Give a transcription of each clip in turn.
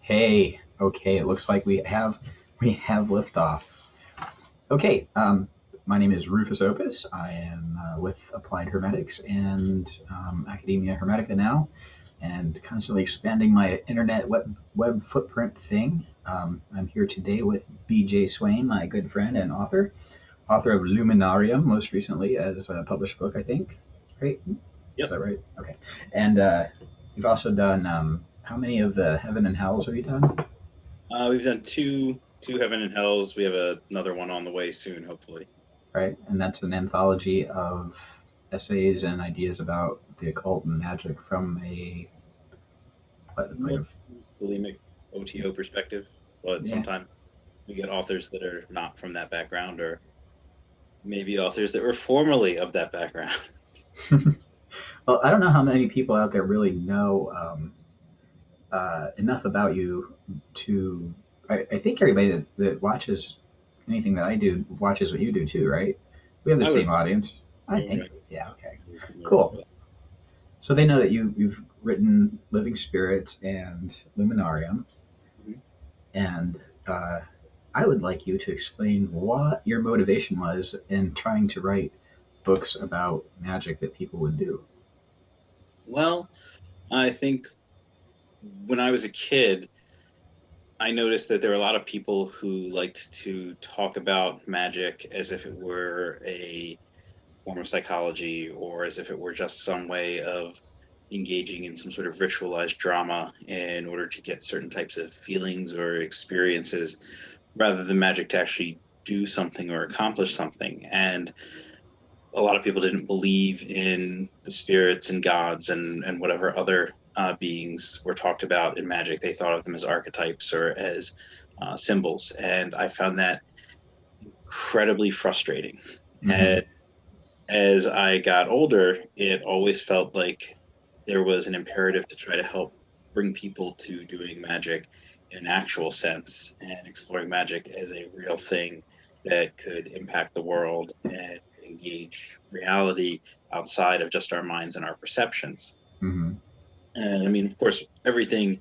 Hey, okay, it looks like we have liftoff. Okay, my name is Rufus Opus. I am with Applied Hermetics and Academia Hermetica now, and constantly expanding my internet web footprint thing. I'm here today with BJ Swayne, my good friend and author of Luminarium, most recently as a published book, I think. Right? Is Yep. that right? Okay. And you've also done how many of the Heaven and Hells have you done? We've done two Heaven and Hells. We have another one on the way soon, hopefully. Right? And that's an anthology of essays and ideas about the occult and magic from a what like a Bulimic OTO perspective, but yeah. sometimes we get authors that are not from that background, or maybe authors that were formerly of that background. Well, I don't know how many people out there really know enough about you to. I think everybody that watches anything that I do watches what you do too, right? We have the I would same audience. I think. recommend Yeah. Okay. more Cool. about So they know that you've written Living Spirits and Luminarium, that. and I would like you to explain what your motivation was in trying to write books about magic that people would do. Well, I think when I was a kid, I noticed that there were a lot of people who liked to talk about magic as if it were a form of psychology or as if it were just some way of engaging in some sort of ritualized drama in order to get certain types of feelings or experiences rather than magic to actually do something or accomplish something. And a lot of people didn't believe in the spirits and gods and whatever other beings were talked about in magic. They thought of them as archetypes or as symbols. And I found that incredibly frustrating. Mm-hmm. And as I got older, it always felt like there was an imperative to try to help bring people to doing magic in an actual sense and exploring magic as a real thing that could impact the world and engage reality outside of just our minds and our perceptions. Mm-hmm. And I mean, of course, everything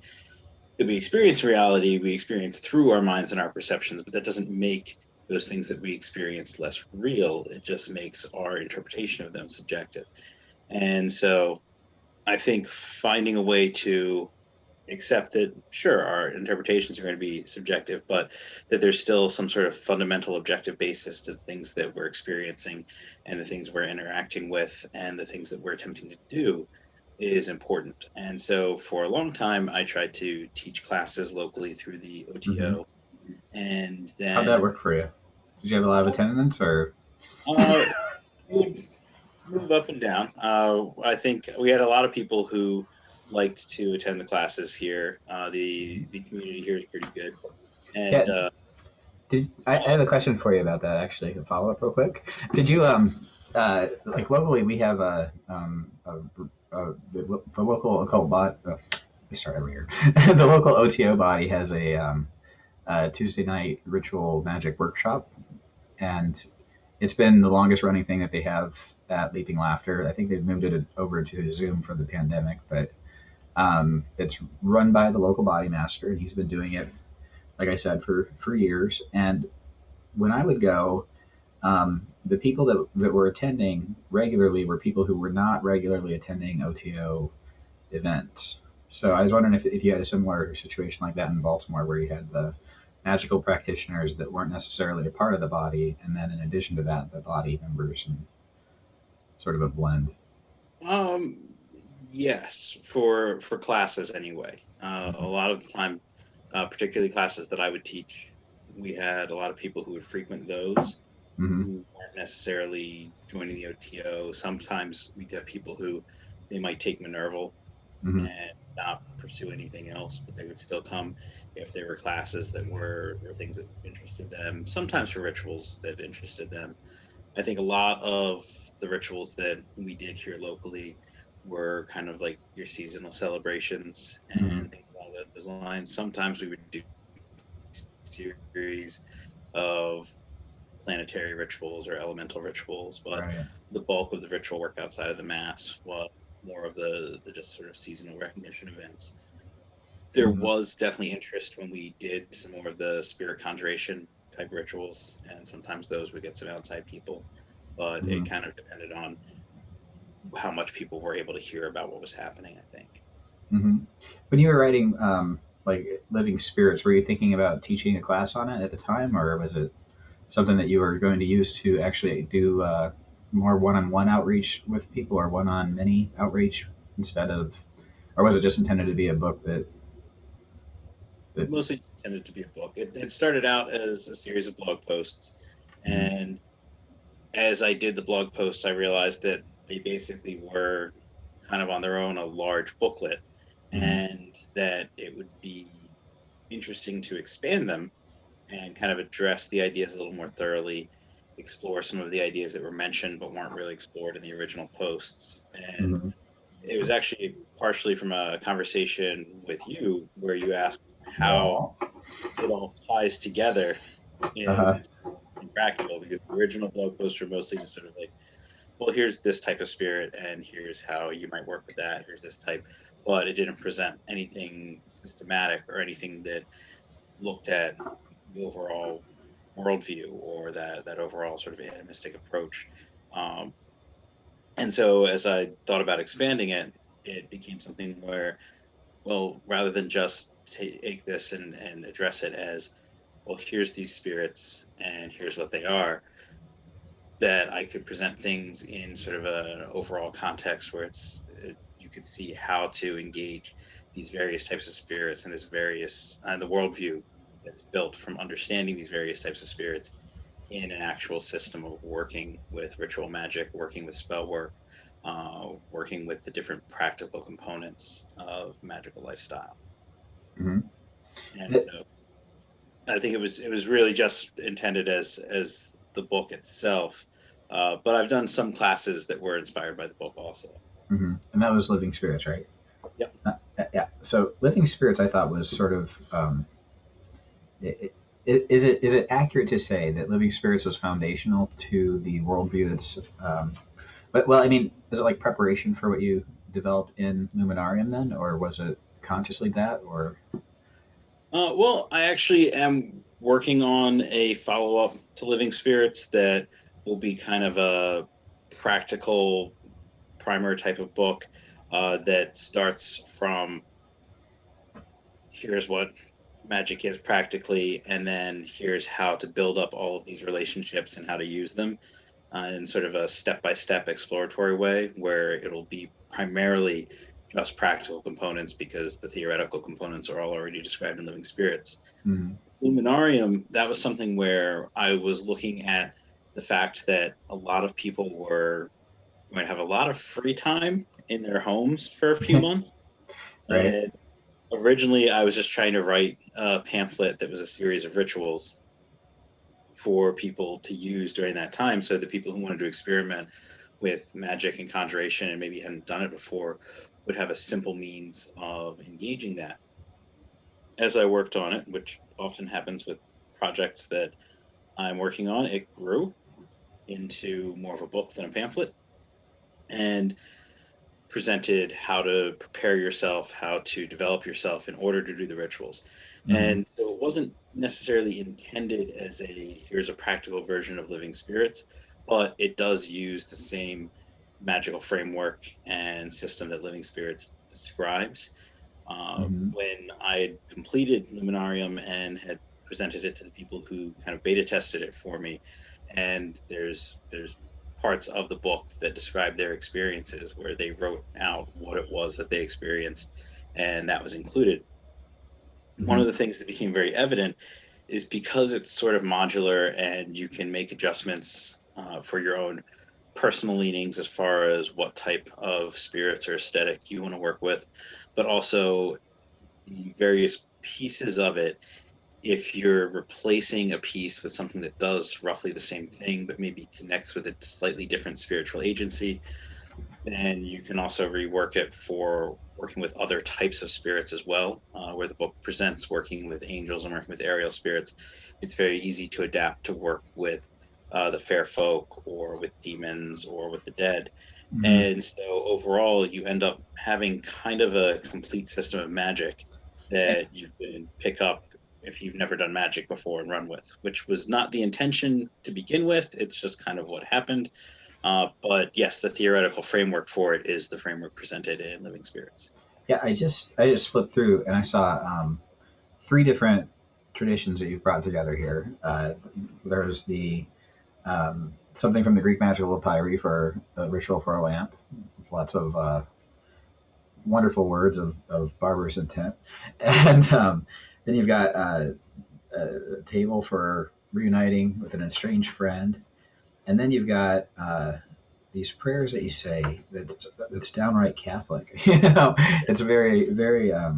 that we experience in reality, we experience through our minds and our perceptions, but that doesn't make those things that we experience less real. It just makes our interpretation of them subjective. And so I think finding a way to accept that, sure, our interpretations are going to be subjective, but that there's still some sort of fundamental objective basis to the things that we're experiencing and the things we're interacting with and the things that we're attempting to do is important. And so for a long time, I tried to teach classes locally through the Mm-hmm. OTO. And How'd that then work for you? Did you have a lot of attendance, or? uh, it would move up and down. I think we had a lot of people who liked to attend the classes here. The community here is pretty good, and Yeah. I have a question for you about that? Actually, a follow up real quick. Did you like locally we have the local occult bot. We start over here. The local OTO body has a Tuesday night ritual magic workshop, and it's been the longest running thing that they have at Leaping Laughter. I think they've moved it over to Zoom for the pandemic, but it's run by the local body master, and he's been doing it, like I said, for years. And when I would go, the people that were attending regularly were people who were not regularly attending OTO events. So I was wondering if you had a similar situation like that in Baltimore, where you had the magical practitioners that weren't necessarily a part of the body, and then in addition to that, the body members, and sort of a blend. um, yes, for classes anyway. A Mm-hmm. lot of the time, particularly classes that I would teach, we had a lot of people who would frequent those Mm-hmm. who weren't necessarily joining the OTO. Sometimes we get people who they might take Minerval Mm-hmm. and not pursue anything else, but they would still come if there were classes that were or things that interested them. Sometimes for rituals that interested them. I think a lot of the rituals that we did here locally were kind of like your seasonal celebrations Mm-hmm. and things along those lines. Sometimes we would do series of planetary rituals or elemental rituals, but Right. the bulk of the ritual work outside of the mass was more of the just sort of seasonal recognition events. there Mhm. was definitely interest when we did some more of the spirit conjuration type rituals, and sometimes those would get some outside people, but it Mhm. kind of depended on how much people were able to hear about what was happening, I think. Mhm. When you were writing like living spirits, were you thinking about teaching a class on it at the time, or was it something that you were going to use to actually do more one-on-one outreach with people, or one-on-many outreach instead of, or was it just intended to be a book that Mostly just intended to be a book. It started out as a series of blog posts, Mhm. and as I did the blog posts, I realized that they basically were kind of on their own a large booklet, Mhm. and that it would be interesting to expand them and kind of address the ideas a little more thoroughly, explore some of the ideas that were mentioned but weren't really explored in the original posts. And Mhm. it was actually partially from a conversation with you where you asked how Aw. it all ties together Uh-huh. in practical, because the original blog posts were mostly just sort of like, well, here's this type of spirit and here's how you might work with that, here's this type, but it didn't present anything systematic or anything that looked at the overall worldview or that overall sort of animistic approach. Um, and so as I thought about expanding it, it became something where, well, rather than just take this and address it as, well, here's these spirits and here's what they are, that I could present things in sort of an overall context where you could see how to engage these various types of spirits and this various and the worldview that's built from understanding these various types of spirits in an actual system of working with ritual magic, working with spell work, working with the different practical components of magical lifestyle. Mhm. And It- so I think it was really just intended as the book itself. But I've done some classes that were inspired by the book also. mhm. And that was living spirits, right? Yep. Yeah. So living spirits, I thought was sort of is it accurate to say that living spirits was foundational to the worldview that's but well, I mean, is it like preparation for what you developed in Luminarium then, or was it consciously that, or Well, I actually am working on a follow up to Living Spirits that will be kind of a practical primer type of book that starts from here's what magic is practically, and then here's how to build up all of these relationships and how to use them in sort of a step by step exploratory way, where it'll be primarily just practical components because the theoretical components are all already described in Living Spirits. Mhm. Luminarium, that was something where I was looking at the fact that a lot of people were going to have a lot of free time in their homes for a few months. right? And originally, I was just trying to write a pamphlet that was a series of rituals for people to use during that time, so that people who wanted to experiment with magic and conjuration and maybe hadn't done it before would have a simple means of engaging that. As I worked on it, which often happens with projects that I'm working on, it grew into more of a book than a pamphlet, and presented how to prepare yourself, how to develop yourself in order to do the rituals. Mhm. And so it wasn't necessarily intended as a here's a practical version of Living Spirits, but it does use the same magical framework and system that Living Spirits describes. Mhm. When I had completed Luminarium and had presented it to the people who kind of beta tested it for me, and there's parts of the book that describe their experiences where they wrote out what it was that they experienced, and that was included. One Mhm. of the things that became very evident is because it's sort of modular and you can make adjustments for your own personal leanings as far as what type of spirits or aesthetic you want to work with, but also the various pieces of it. If you're replacing a piece with something that does roughly the same thing but maybe connects with a slightly different spiritual agency, then you can also rework it for working with other types of spirits as well. Where the book presents working with angels and working with aerial spirits, it's very easy to adapt to work with the fair folk or with demons or with the dead. Mhm. And so overall, you end up having kind of a complete system of magic that you can pick up if you've never done magic before and run with, which was not the intention to begin with. It's just kind of what happened. But yes, the theoretical framework for it is the framework presented in Living Spirits. Yeah, I just flipped through and I saw 3 different traditions that you've brought together here. There's the something from the Greek magical papyri for a ritual for a lamp, with lots of wonderful words of barbarous intent, and then you've got a table for reuniting with an estranged friend, and then you've got these prayers that you say that's downright Catholic. It's very uh,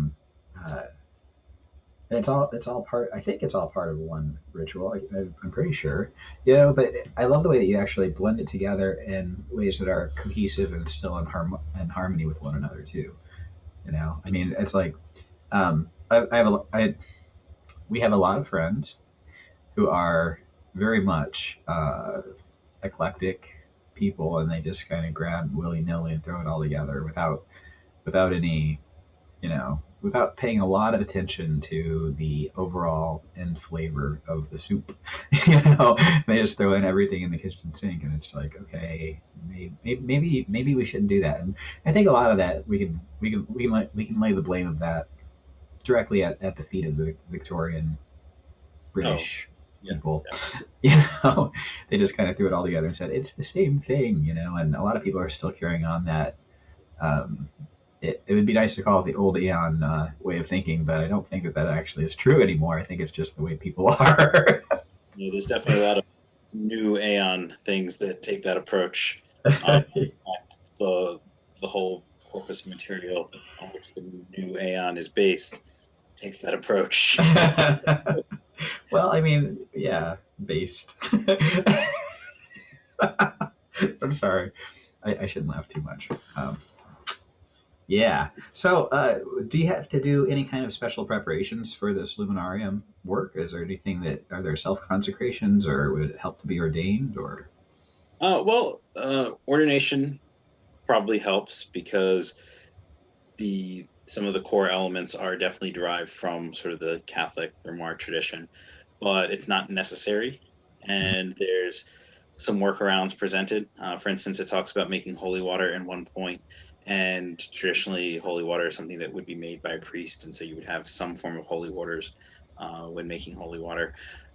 and it's all part. I think it's all part of one ritual. I'm pretty sure. But I love the way that you actually blend it together in ways that are cohesive and still in harmony with one another too. I mean, it's like we have a lot of friends who are very much eclectic people, and they just kind of grab willy nilly and throw it all together without any, without paying a lot of attention to the overall end flavor of the soup. They just throw in everything in the kitchen sink, and it's like, okay, maybe we shouldn't do that. And I think a lot of that we can lay the blame of that directly at the feet of the Victorian Oh, British yeah. people. Yeah. They just kind of threw it all together and said it's the same thing. And a lot of people are still carrying on that. Um, it would be nice to call it the old Aeon way of thinking, but I don't think that actually is true anymore. I think it's just the way people are. There's definitely a lot of new Aeon things that take that approach. Um, the the whole corpus material on which the new Aeon is based takes that approach. Well, I mean, yeah, based. I'm sorry. I shouldn't laugh too much. Yeah. So, do you have to do any kind of special preparations for this Luminarium work? Is there anything are there self consecrations, or would it help to be ordained, or? Ordination probably helps because some of the core elements are definitely derived from sort of the Catholic grimoire tradition, but it's not necessary. Mhm. And there's some workarounds presented. For instance, it talks about making holy water in one point, and traditionally, holy water is something that would be made by a priest, and so you would have some form of holy waters when making holy water.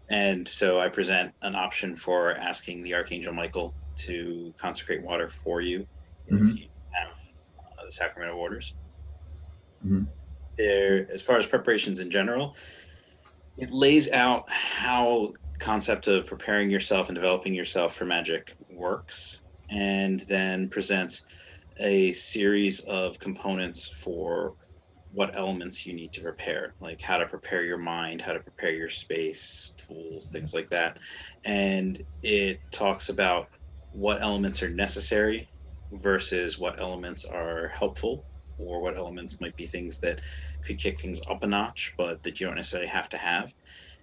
And so I present an option for asking the Archangel Michael to consecrate water for you if Mhm. you have the sacrament of orders. Mhm. There, as far as preparations in general, it lays out how the concept of preparing yourself and developing yourself for magic works, and then presents a series of components for what elements you need to prepare, like how to prepare your mind, how to prepare your space, tools, things like that. And it talks about what elements are necessary versus what elements are helpful, or what elements might be things that could kick things up a notch, but that you don't necessarily have to have.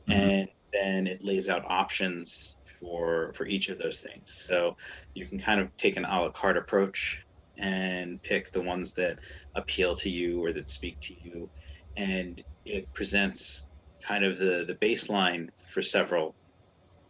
Mhm. And then it lays out options for each of those things. So you can kind of take an a la carte approach and pick the ones that appeal to you or that speak to you. And it presents kind of the baseline for several,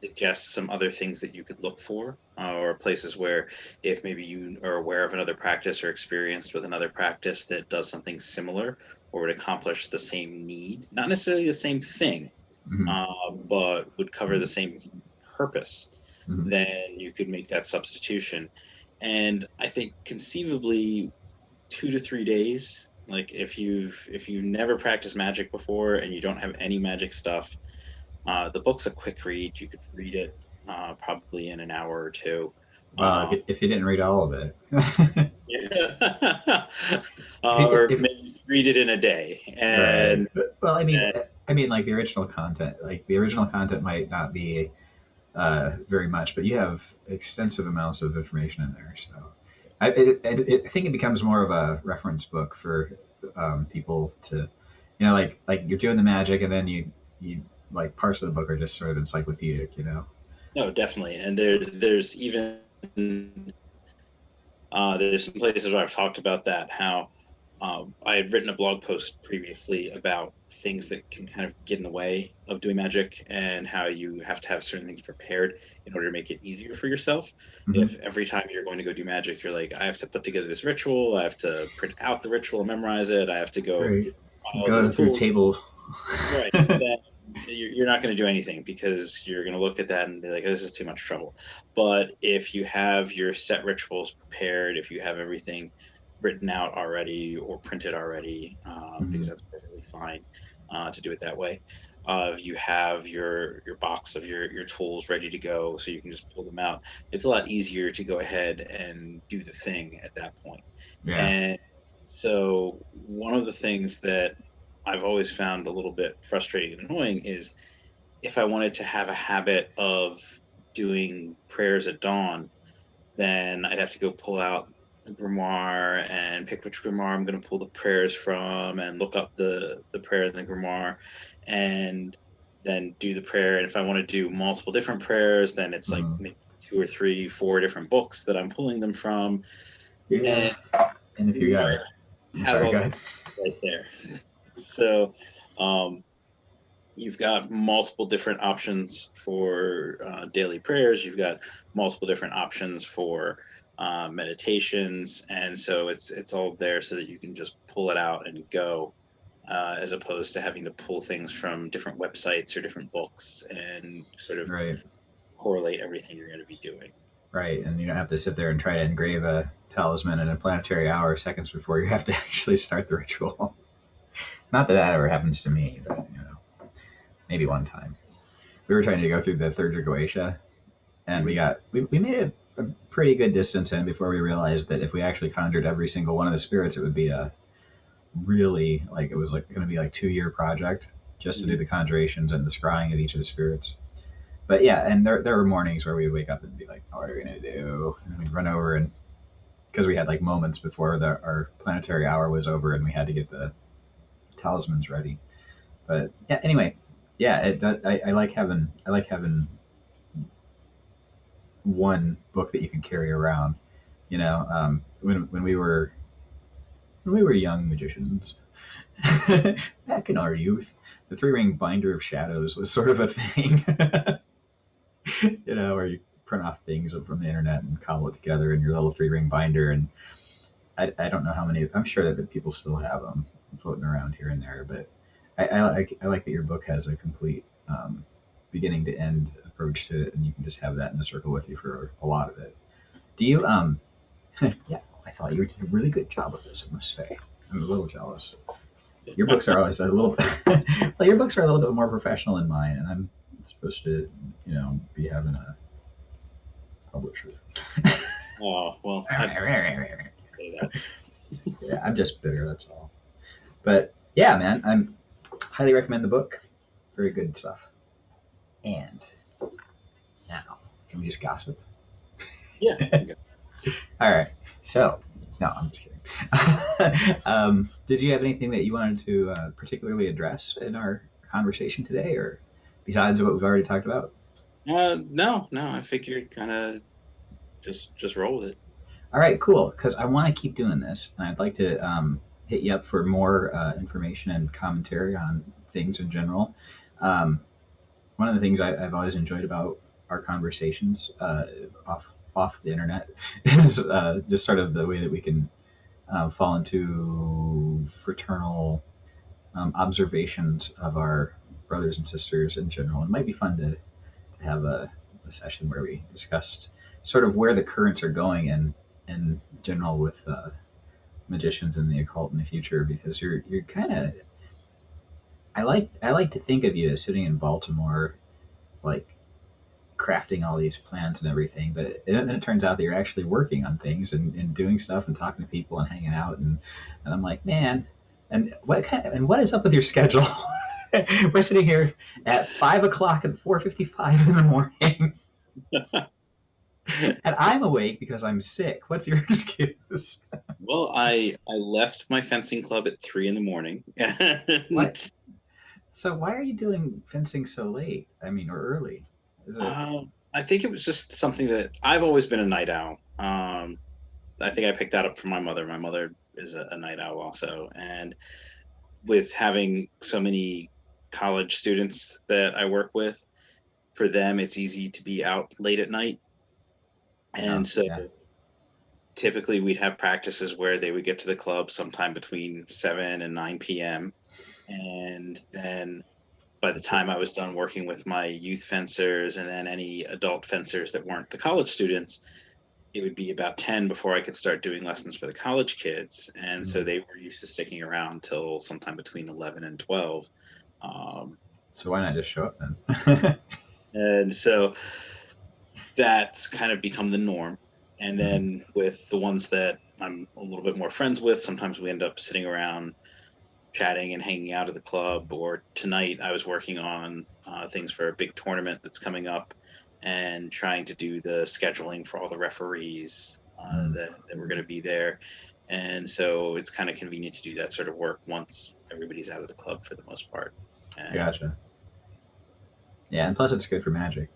suggests some other things that you could look for, or places where, if maybe you are aware of another practice or experienced with another practice that does something similar or would accomplish the same need, not necessarily the same thing, Mhm. but would cover the same purpose, Mhm. then you could make that substitution. And I think conceivably 2 to 3 days. Like if you never practiced magic before and you don't have any magic stuff, the book's a quick read. You could read it probably in an hour or two. Well, if Um, if you didn't read all of it. yeah. if, Or if maybe you could read it in a day. Right. And, Well, and like the original content might not be very much, but you have extensive amounts of information in there. So I think it becomes more of a reference book for people to, like you're doing the magic, and then you like parts of the book are just sort of encyclopedic. no, definitely. And there's even there's some places where I've talked about that, how I had written a blog post previously about things that can kind of get in the way of doing magic and how you have to have certain things prepared in order to make it easier for yourself. Hmm. If every time you're going to go do magic, you're like, I have to put together this ritual, I have to print out the ritual and memorize it, I have to go Right. buy all these Go through tools. tables. Right. Then you're not going to do anything because you're going to look at that and be like, this is too much trouble. But if you have your set rituals prepared, if you have everything written out already or printed already, because Hmm. that's perfectly fine to do it that way. You have your box of your tools ready to go, so you can just pull them out. It's a lot easier to go ahead and do the thing at that point. Yeah. And so one of the things that I've always found a little bit frustrating and annoying is if I wanted to have a habit of doing prayers at dawn, then I'd have to go pull out a grimoire and pick which grimoire I'm going to pull the prayers from and look up the prayer in the grimoire and then do the prayer. And if I want to do multiple different prayers, then it's like Hmm. maybe two or three, four different books that I'm pulling them from. Yeah. And And if you got, grimoire I'm has sorry, all go the ahead. right there. So um, you've got multiple different options for daily prayers. You've got multiple different options for meditations, and so it's all there so that you can just pull it out and go, as opposed to having to pull things from different websites or different books and sort of Right. correlate everything you're going to be doing. Right. And you don't have to sit there and try to engrave a talisman in a planetary hour seconds before you have to actually start the ritual. Not that that ever happens to me, but maybe one time. We were trying to go through the third Goetia, and Mhm. we made it a pretty good distance in before we realized that if we actually conjured every single one of the spirits, it would be a really, like, it was like going to be like 2 year project just to do Mhm. the conjurations and the scrying of each of the spirits. But yeah, and there were mornings where we'd wake up and be like, oh, what are we gonna do? And we'd run over, and because we had like moments before our planetary hour was over and we had to get the talismans ready. But yeah, anyway, yeah, I like having one book that you can carry around. When we were young magicians, back in our youth, the three ring binder of shadows was sort of a thing. Where you print off things from the internet and cobble it together in your little three ring binder. And I don't know how many. I'm sure that the people still have them floating around here and there, but I like that your book has a complete beginning to end approach to it, and you can just have that in a circle with you for a lot of it. Do you Yeah, I thought you did a really good job of this. I must say, I'm a little jealous. Your books are always a little. Well, your books are a little bit more professional than mine, and I'm supposed to, be having a publisher. Oh well, I'd say that. Yeah, I'm just bitter. That's all. But yeah, man, I'm highly recommend the book. Very good stuff. And now, can we just gossip? Yeah. Okay. All right. So, no, I'm just kidding. Did you have anything that you wanted to particularly address in our conversation today, or besides what we've already talked about? No, no. I figured kind of just roll with it. All right, cool. Because I want to keep doing this, and I'd like to hit you up for more information and commentary on things in general. Um, One of the things I've always enjoyed about our conversations off the internet is just sort of the way that we can fall into fraternal observations of our brothers and sisters in general. It might be fun to have a session where we discussed sort of where the currents are going in general with magicians and the occult in the future, because you're kind of I like to think of you as sitting in Baltimore, like crafting all these plans and everything, but then it turns out that you're actually working on things and doing stuff and talking to people and hanging out, and I'm like, man, and what is up with your schedule? We're sitting here at 5 o'clock and 4:55 in the morning, and I'm awake because I'm sick. What's your excuse? Well, I left my fencing club at 3 in the morning, What? and So why are you doing fencing so late? I mean, or early? Is it? I think it was just something that I've always been a night owl. I think I picked that up from my mother. My mother is a night owl also. And with having so many college students that I work with, for them it's easy to be out late at night. Oh, And so yeah. typically we'd have practices where they would get to the club sometime between 7 and 9 p.m. And then by the time I was done working with my youth fencers and then any adult fencers that weren't the college students, it would be about 10 before I could start doing lessons for the college kids. And so Mm. they were used to sticking around till sometime between 11 and 12. Um, So why not just show up then? and so that's kind of become the norm. And Mhm. then with the ones that I'm a little bit more friends with, sometimes we end up sitting around chatting and hanging out at the club. Or tonight, I was working on things for a big tournament that's coming up and trying to do the scheduling for all the referees Mm. that were going to be there. And so it's kind of convenient to do that sort of work once everybody's out of the club for the most part. I And gotcha. Yeah, and plus it's good for magic.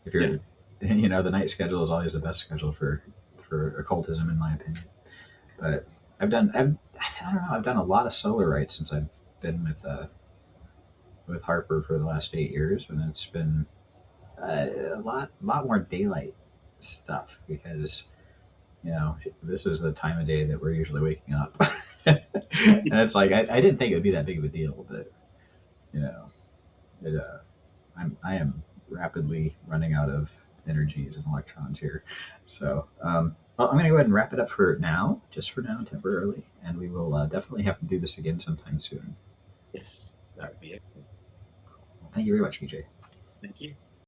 If yeah, you're, the night schedule is always the best schedule for occultism, in my opinion. But I don't know, I've done a lot of solar rites since I've been with Harper for the last 8 years, and it's been a lot more daylight stuff because this is the time of day that we're usually waking up, and it's like I didn't think it would be that big of a deal, but you know, it I am rapidly running out of energies and electrons here. So well, I'm going to go ahead and wrap it up for now, just for now, temporarily, and we will definitely have to do this again sometime soon. yes, All that right. would be it. Well, thank you very much, BJ. Thank you.